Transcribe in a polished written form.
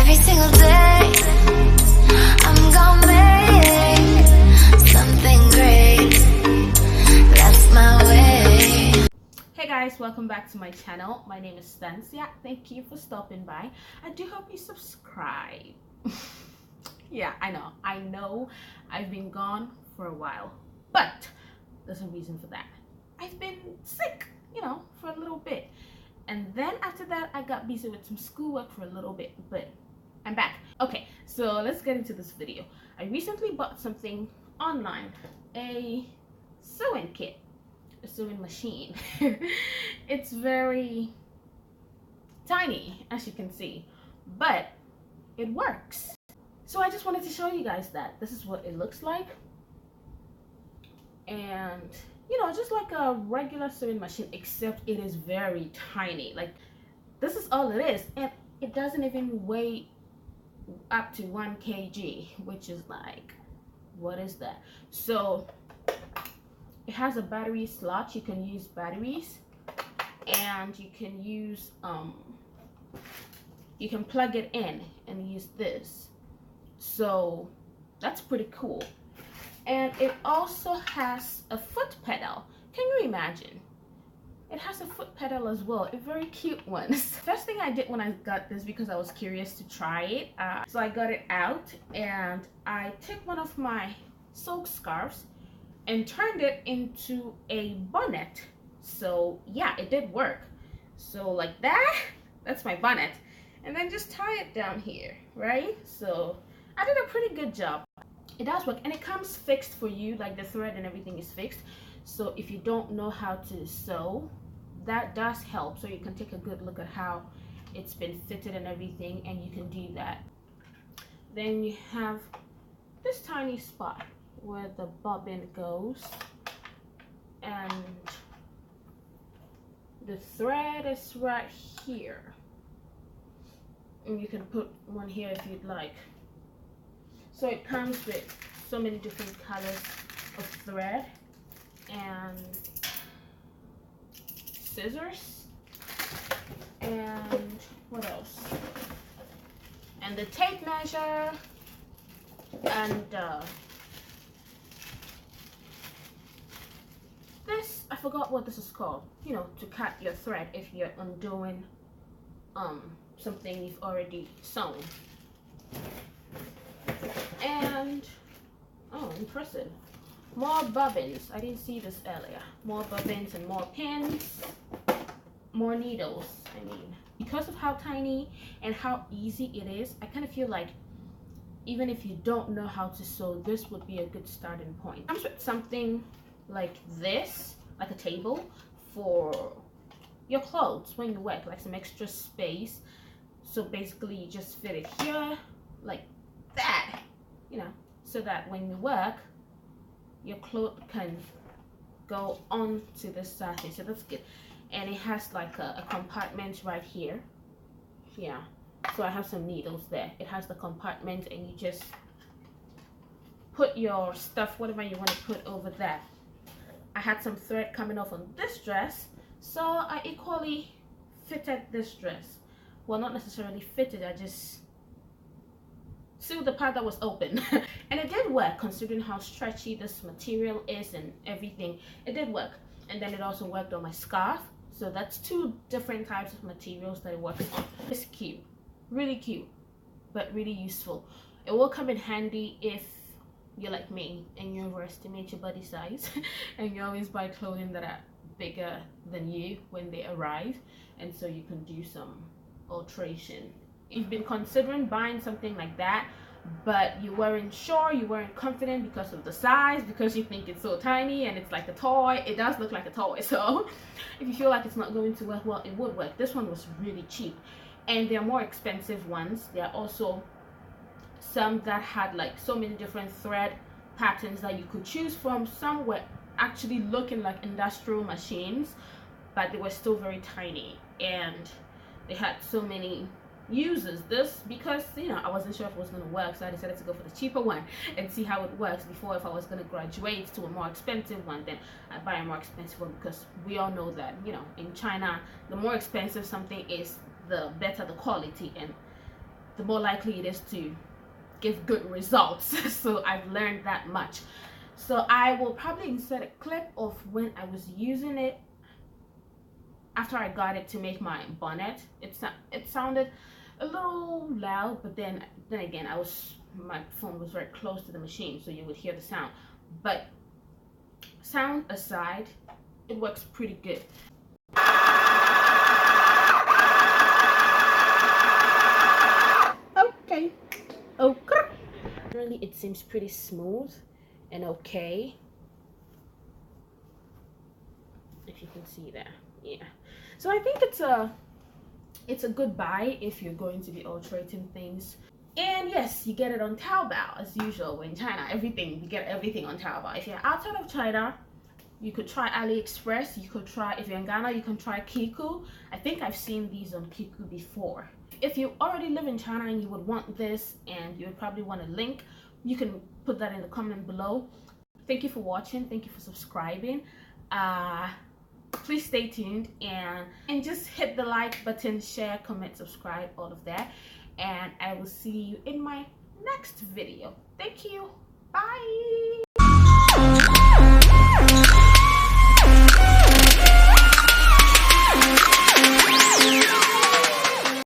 Every single day, I'm gonna make something great. That's my way. Hey guys, welcome back to my channel. My name is Stancia. Thank you for stopping by. I do hope you subscribe. Yeah, I know I've been gone for a while, but there's a reason for that. I've been sick, for a little bit, and then after that I got busy with some schoolwork for a little bit, but I'm back. Okay, so let's get into this video. I recently bought something online, a sewing kit, a sewing machine. It's very tiny, as you can see, but it works. So I just wanted to show you guys that this is what it looks like. And just like a regular sewing machine, except it is very tiny. Like, this is all it is, and it doesn't even weigh up to 1 kg, which is like, what is that? So it has a battery slot. You can use batteries, and you can use you can plug it in and use this. So that's pretty cool. And it also has a foot pedal. Can you imagine? It has a foot pedal as well, a very cute one. First thing I did when I got this, because I was curious to try it, so I got it out and I took one of my silk scarves and turned it into a bonnet. So yeah, it did work. So like that's my bonnet, and then just tie it down here, right? So I did a pretty good job. It does work, and it comes fixed for you, like the thread and everything is fixed. So if you don't know how to sew, that does help. So you can take a good look at how it's been fitted and everything, and you can do that. Then you have this tiny spot where the bobbin goes, and the thread is right here, and you can put one here if you'd like. So it comes with so many different colors of thread and scissors, and what else? And the tape measure, and this, I forgot what this is called, to cut your thread if you're undoing something you've already sewn. And oh, impressive, more bobbins. I didn't see this earlier. More bobbins and more pins, more needles. I mean, because of how tiny and how easy it is, I kind of feel like even if you don't know how to sew, this would be a good starting point. It comes with something like this, like a table for your clothes when you work, like some extra space. So basically you just fit it here like that, so that when you work, your clothes can go onto the surface. So that's good. And it has like a compartment right here. Yeah, so I have some needles there. It has the compartment, and you just put your stuff, whatever you want to put over that. I had some thread coming off on this dress, so I equally fitted this dress. Well, not necessarily fitted, I just sewed the part that was open. And it did work, considering how stretchy this material is and everything. It did work. And then it also worked on my scarf. So that's two different types of materials that it works on. It's cute, really cute, but really useful. It will come in handy if you're like me and you overestimate your body size and you always buy clothing that are bigger than you when they arrive, and so you can do some alteration. You've been considering buying something like that, but you weren't sure, you weren't confident because of the size, because you think it's so tiny and it's like a toy. It does look like a toy. So if you feel like it's not going to work, well, it would work. This one was really cheap, and there are more expensive ones. There are also some that had like so many different thread patterns that you could choose from. Some were actually looking like industrial machines, but they were still very tiny, and they had so many uses. This, because I wasn't sure if it was going to work, so I decided to go for the cheaper one and see how it works before, if I was going to graduate to a more expensive one, then I buy a more expensive one, because we all know that in China, the more expensive something is, the better the quality, and the more likely it is to give good results. So I've learned that much. So I will probably insert a clip of when I was using it after I got it to make my bonnet. It sounded a little loud, but then again, my phone was very close to the machine, so you would hear the sound. But sound aside, it works pretty good. Okay. Really, it seems pretty smooth and okay. If you can see that, yeah. So I think it's a good buy if you're going to be altering things. And yes, you get it on Taobao as usual. In China, you get everything on Taobao. If you're outside of China, you could try AliExpress. You could try, if you're in Ghana, you can try Kiku. I think I've seen these on Kiku before. If you already live in China and you would want this, and you would probably want a link, you can put that in the comment below. Thank you for watching. Thank you for subscribing. Please stay tuned and just hit the like button, share, comment, subscribe, all of that. And I will see you in my next video. Thank you. Bye.